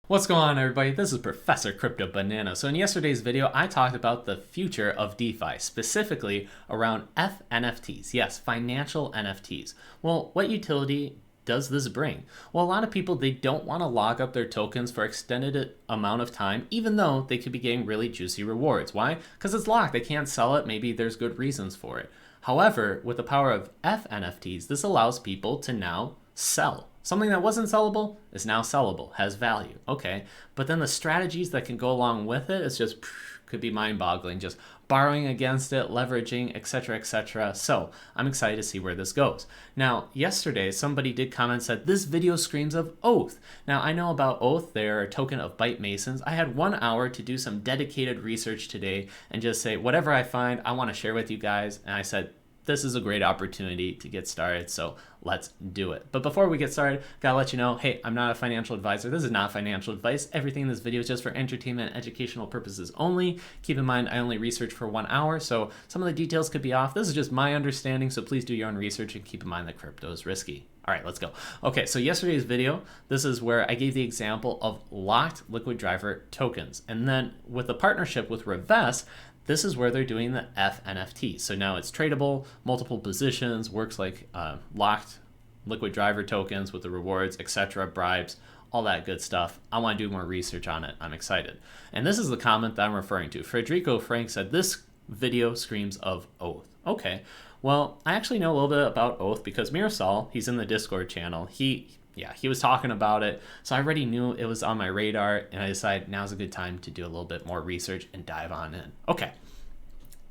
What's going on, everybody? This is Professor Crypto Banana. So in yesterday's video, I talked about the future of DeFi, specifically around F-NFTs. Yes, financial NFTs. Well, what utility does this bring? Well, a lot of people, they don't want to lock up their tokens for extended amount of time, even though they could be getting really juicy rewards. Why? Because it's locked. They can't sell it. Maybe there's good reasons for it. However, with the power of F-NFTs, this allows people to now sell. Something that wasn't sellable is now sellable, has value. Okay, but then the strategies that can go along with it is just could be mind-boggling, just borrowing against it, leveraging, etc., etc. So I'm excited to see where this goes. Now, yesterday, somebody did comment, said, this video screams of Oath. Now, I know about Oath. They're a token of Byte Masons. I had 1 hour to do some dedicated research today and just say, whatever I find, I want to share with you guys. And I said, this is a great opportunity to get started, so let's do it. But before we get started, gotta let you know, hey, I'm not a financial advisor. This is not financial advice. Everything in this video is just for entertainment and educational purposes only. Keep in mind, I only research for 1 hour, so some of the details could be off. This is just my understanding, so please do your own research and keep in mind that crypto is risky. All right, let's go. Okay, so yesterday's video, this is where I gave the example of locked liquid driver tokens. And then with the partnership with Reverse, this is where they're doing the F-NFTs. So now it's tradable, multiple positions, works like locked liquid driver tokens with the rewards, etc., bribes, all that good stuff. I want to do more research on it. I'm excited. And this is the comment that I'm referring to. Federico Frank said, this video screams of Oath. Okay, well, I actually know a little bit about Oath because Mirasol, he's in the Discord channel. He was talking about it, so I already knew it was on my radar, and I decided now's a good time to do a little bit more research and dive on in. Okay,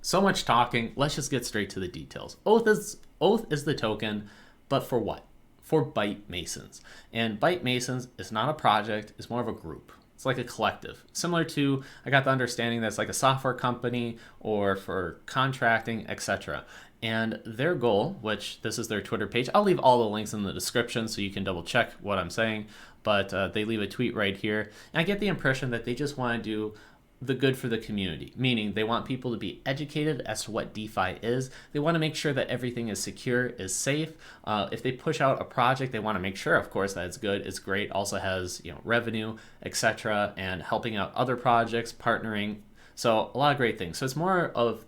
so much talking. Let's just get straight to the details. Oath is the token, but for what? For Byte Masons. And Byte Masons is not a project, it's more of a group. It's like a collective. Similar to, I got the understanding that's like a software company or for contracting, etc. And their goal, which this is their Twitter page, I'll leave all the links in the description so you can double check what I'm saying, but they leave a tweet right here. And I get the impression that they just want to do the good for the community, meaning they want people to be educated as to what DeFi is. They want to make sure that everything is secure, is safe. If they push out a project, they want to make sure, of course, that it's good, it's great, also has revenue, etc., and helping out other projects, partnering. So a lot of great things. So it's more of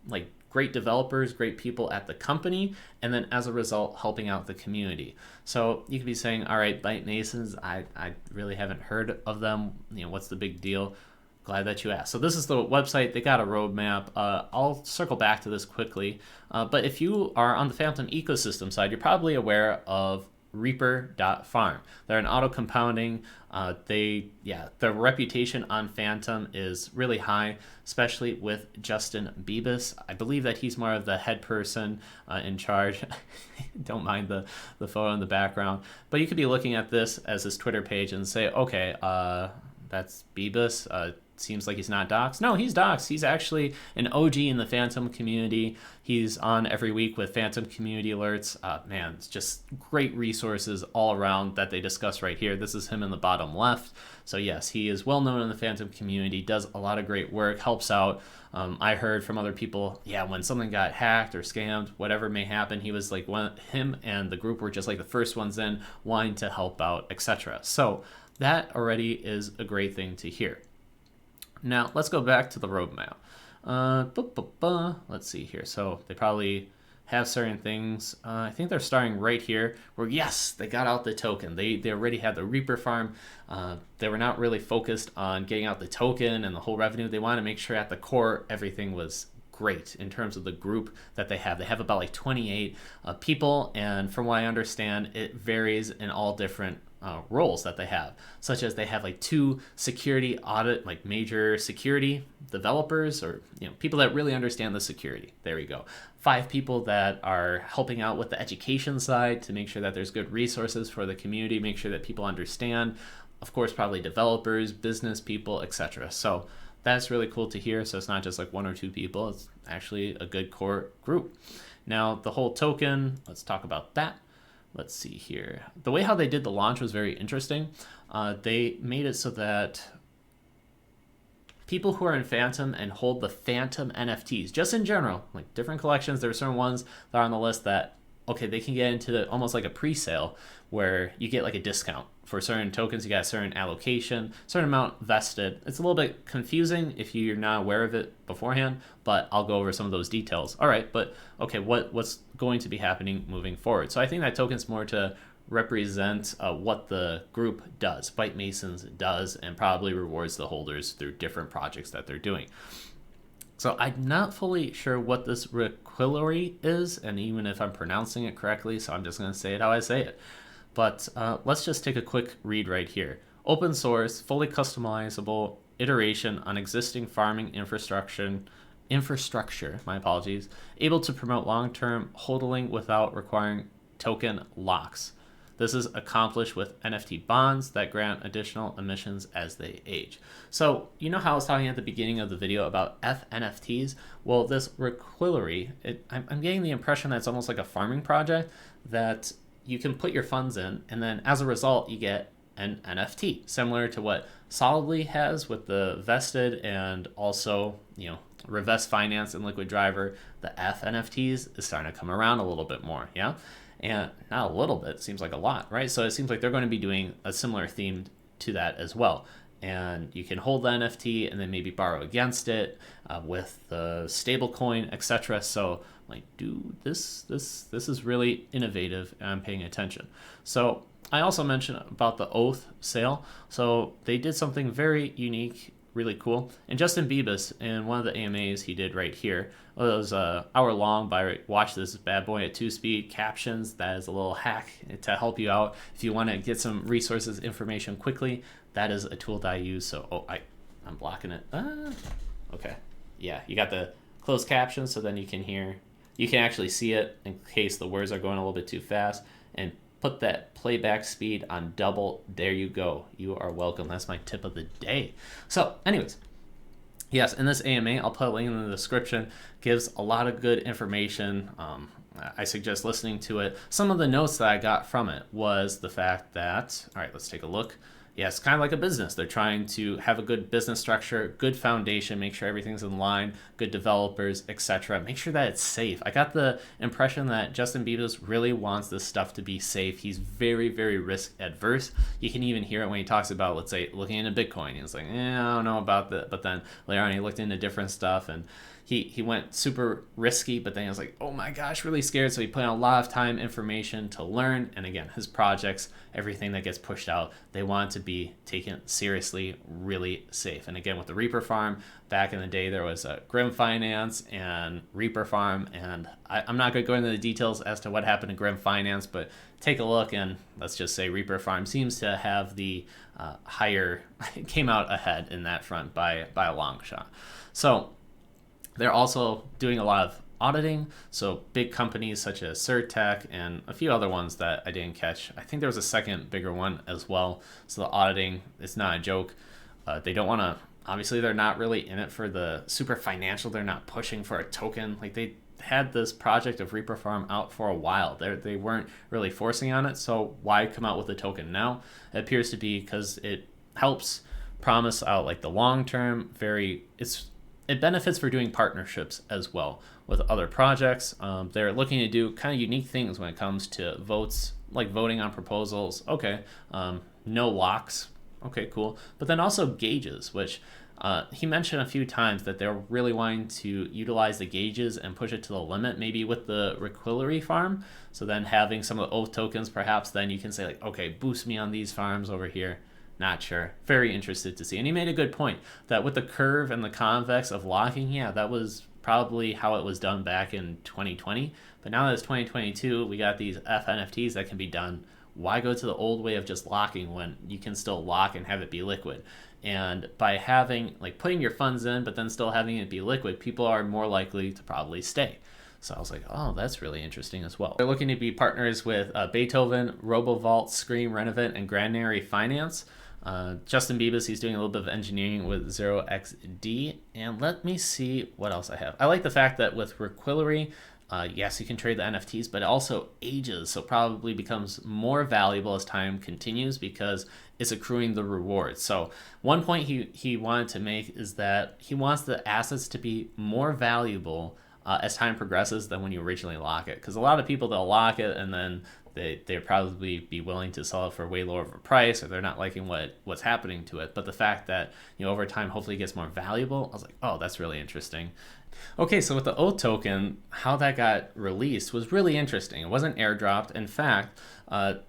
like great developers, great people at the company, and then as a result, helping out the community. So you could be saying, all right, Byte Masons, I really haven't heard of them. What's the big deal? Glad that you asked. So this is the website. They got a roadmap. I'll circle back to this quickly. But if you are on the Fantom ecosystem side, you're probably aware of Reaper.Farm. They're an auto compounding. Their reputation on Fantom is really high, especially with Justin Bebis. I believe that he's more of the head person in charge. Don't mind the photo in the background. But you could be looking at this as his Twitter page and say, okay, that's Bebis. Seems like he's not doxxed. No, he's doxxed. He's actually an OG in the Fantom community. He's on every week with Fantom community alerts. Man, it's just great resources all around that they discuss right here. This is him in the bottom left. So yes, he is well known in the Fantom community, does a lot of great work, helps out. I heard from other people, when something got hacked or scammed, whatever may happen, he was like him and the group were just like the first ones in, wanting to help out, etc. So that already is a great thing to hear. Now, let's go back to the roadmap. Let's see here. So they probably have certain things. I think they're starting right here where, yes, they got out the token. They already had the Reaper.Farm. They were not really focused on getting out the token and the whole revenue. They want to make sure at the core everything was great in terms of the group that they have. They have about like 28 people, and from what I understand, it varies in all different roles that they have, such as they have like 2 security audit, like major security developers, or people that really understand the security. There we go. 5 people that are helping out with the education side to make sure that there's good resources for the community, make sure that people understand. Of course, probably developers, business people, etc. So that's really cool to hear. So it's not just like 1 or 2 people. It's actually a good core group. Now, the whole token, let's talk about that. Let's see here. The way how they did the launch was very interesting. They made it so that people who are in Fantom and hold the Fantom NFTs, just in general, like different collections, there are certain ones that are on the list that, okay, they can get into almost like a pre-sale where you get like a discount for certain tokens, you got a certain allocation, certain amount vested. It's a little bit confusing if you're not aware of it beforehand, but I'll go over some of those details. All right, but okay, what's going to be happening moving forward? So I think that token's more to represent what the group does, Byte Masons does, and probably rewards the holders through different projects that they're doing. So I'm not fully sure what this Reliquary is, and even if I'm pronouncing it correctly, so I'm just going to say it how I say it. But let's just take a quick read right here. Open source, fully customizable iteration on existing farming infrastructure, my apologies, able to promote long-term hodling without requiring token locks. This is accomplished with NFT bonds that grant additional emissions as they age. So you know how I was talking at the beginning of the video about F-NFTs? Well, this Reliquary, I'm getting the impression that it's almost like a farming project that you can put your funds in, and then as a result, you get an NFT, similar to what Solidly has with the vested and also, Revest Finance and Liquid Driver. The F-NFTs is starting to come around a little bit more, yeah? And not a little bit, seems like a lot, right? So it seems like they're going to be doing a similar theme to that as well. And you can hold the NFT and then maybe borrow against it with the stable coin, etc. So like, dude, this is really innovative, and I'm paying attention. So I also mentioned about the Oath sale. So they did something very unique, really cool. And Justin Bebis, in one of the AMAs he did right here, it was an hour long by watch this bad boy at 2 speed captions. That is a little hack to help you out if you want to get some resources, information quickly. That is a tool that I use. So I'm blocking it. Okay, yeah, you got the closed captions, so then you can actually see it in case the words are going a little bit too fast, and put that playback speed on double. There you go. You are welcome. That's my tip of the day. So anyways, yes, in this AMA, I'll put a link in the description, gives a lot of good information. I suggest listening to it. Some of the notes that I got from it was the fact that, all right, let's take a look. Yeah, it's kind of like a business. They're trying to have a good business structure, good foundation, make sure everything's in line, good developers, etc. Make sure that it's safe. I got the impression that Justin Bieber really wants this stuff to be safe. He's very, very risk adverse. You can even hear it when he talks about, let's say, looking into Bitcoin. He's like, I don't know about that. But then later on, he looked into different stuff, and he went super risky, but then he was like, oh my gosh, really scared. So he put in a lot of time, information to learn. And again, his projects, everything that gets pushed out, they want to be taken seriously, really safe. And again, with the Reaper.Farm, back in the day, there was Grim Finance and Reaper.Farm. And I'm not going to go into the details as to what happened to Grim Finance, but take a look, and let's just say Reaper.Farm seems to have the came out ahead in that front by a long shot. So they're also doing a lot of auditing, so big companies such as Surtech and a few other ones that I didn't catch. I think there was a second bigger one as well. So the auditing is not a joke. They don't want to, obviously they're not really in it for the super financial. They're not pushing for a token. Like, they had this project of Reaper.Farm out for a while. They weren't really forcing on it, so why come out with a token now? It appears to be because it helps promise out like the long term, it benefits for doing partnerships as well with other projects. They're looking to do kind of unique things when it comes to votes, like voting on proposals. Okay, no locks. Okay, cool. But then also gauges, which he mentioned a few times that they're really wanting to utilize the gauges and push it to the limit, maybe with the Reliquary farm. So then having some of the Oath tokens, perhaps then you can say like, okay, boost me on these farms over here. Not sure. Very interested to see. And he made a good point that with the curve and the convex of locking, yeah, that was probably how it was done back in 2020. But now that it's 2022, we got these F-NFTs that can be done. Why go to the old way of just locking when you can still lock and have it be liquid? And by having, like, putting your funds in, but then still having it be liquid, people are more likely to probably stay. So I was like, oh, that's really interesting as well. They're looking to be partners with Beethoven, RoboVault, Scream, Renovant, and Granary Finance. Justin Bebis, he's doing a little bit of engineering with 0xD. And let me see what else I have. I like the fact that with Reliquary, yes, you can trade the NFTs, but it also ages, so probably becomes more valuable as time continues because it's accruing the rewards. So one point he wanted to make is that he wants the assets to be more valuable as time progresses than when you originally lock it. Because a lot of people, they'll lock it and then they'll probably be willing to sell it for way lower of a price, or they're not liking what's happening to it. But the fact that, over time, hopefully it gets more valuable, I was like, oh, that's really interesting. Okay, so with the Oath token, how that got released was really interesting. It wasn't airdropped. In fact,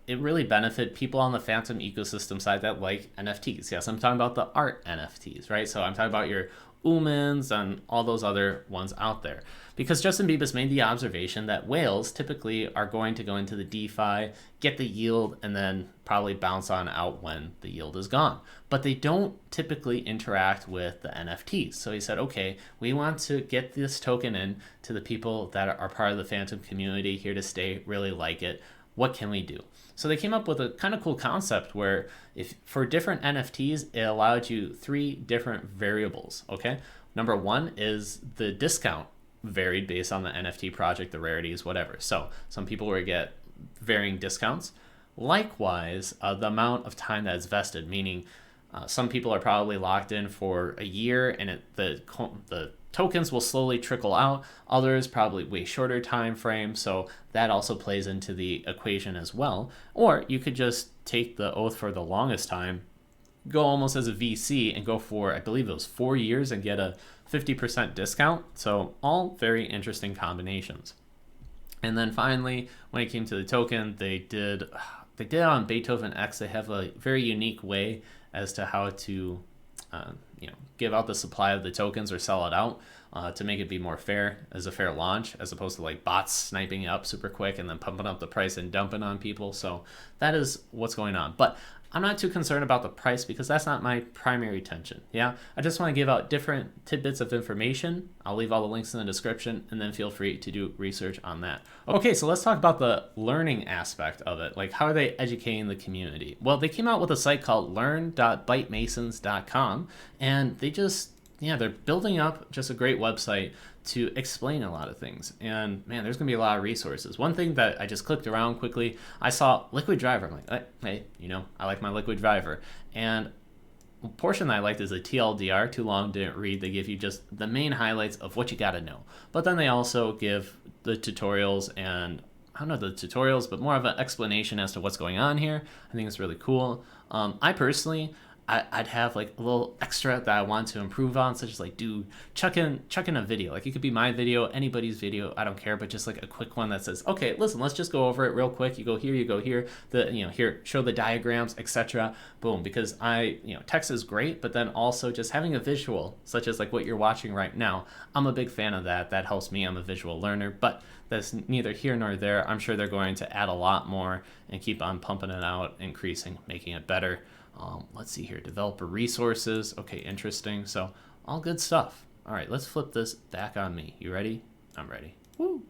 it really benefited people on the Fantom ecosystem side that like NFTs. Yes, I'm talking about the art NFTs, right? So I'm talking about your Umans and all those other ones out there. Because Justin Bebis made the observation that whales typically are going to go into the DeFi, get the yield, and then probably bounce on out when the yield is gone. But they don't typically interact with the NFTs. So he said, okay, we want to get this token in to the people that are part of the Fantom community, here to stay, really like it. What can we do? So they came up with a kind of cool concept where if for different NFTs, it allowed you 3 different variables, okay? Number 1 is the discount varied based on the NFT project, the rarities, whatever. So some people will get varying discounts. Likewise, the amount of time that is vested, meaning some people are probably locked in for a year and the tokens will slowly trickle out. Others probably way shorter time frame. So that also plays into the equation as well. Or you could just take the Oath for the longest time, go almost as a VC and go for, I believe it was 4 years and get a 50% discount. So all very interesting combinations. And then finally, when it came to the token, they did it on BeethovenX. They have a very unique way as to how to give out the supply of the tokens or sell it out to make it be more fair, as a fair launch, as opposed to like bots sniping it up super quick and then pumping up the price and dumping on people. So that is what's going on. But I'm not too concerned about the price because that's not my primary attention. Yeah, I just want to give out different tidbits of information. I'll leave all the links in the description, and then feel free to do research on that. Okay, so let's talk about the learning aspect of it. Like, how are they educating the community? Well, they came out with a site called learn.bytemasons.com, and they're building up just a great website to explain a lot of things. And man, there's gonna be a lot of resources. One thing that I just clicked around quickly, I saw Liquid Driver. I'm like, hey, I like my Liquid Driver. And a portion that I liked is a TLDR, too long didn't read. They give you just the main highlights of what you gotta know. But then they also give the tutorials, and I don't know the tutorials, but more of an explanation as to what's going on here. I think it's really cool. I personally, I'd have like a little extra that I want to improve on, such as like, chuck in a video. Like, it could be my video, anybody's video, I don't care, but just like a quick one that says, okay, listen, let's just go over it real quick. You go here, here, show the diagrams, etc. Boom. Because text is great, but then also just having a visual, such as like what you're watching right now, I'm a big fan of that. That helps me. I'm a visual learner, but that's neither here nor there. I'm sure they're going to add a lot more and keep on pumping it out, increasing, making it better. Let's see here, developer resources. Okay, interesting. So all good stuff. All right, let's flip this back on me. You ready? I'm ready. Woo.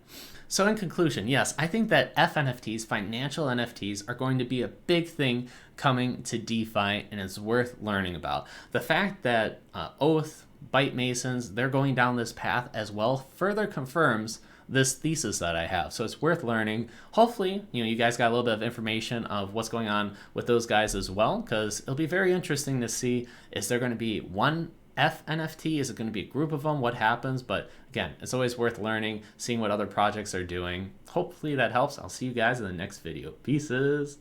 So in conclusion, yes, I think that FNFTs, financial NFTs, are going to be a big thing coming to DeFi, and it's worth learning about. The fact that Oath, Byte Masons, they're going down this path as well further confirms this thesis that I have. So it's worth learning. Hopefully, you guys got a little bit of information of what's going on with those guys as well, because it'll be very interesting to see, is there going to be one FNFT? Is it going to be a group of them? What happens? But again, it's always worth learning, seeing what other projects are doing. Hopefully that helps. I'll see you guys in the next video. Pieces.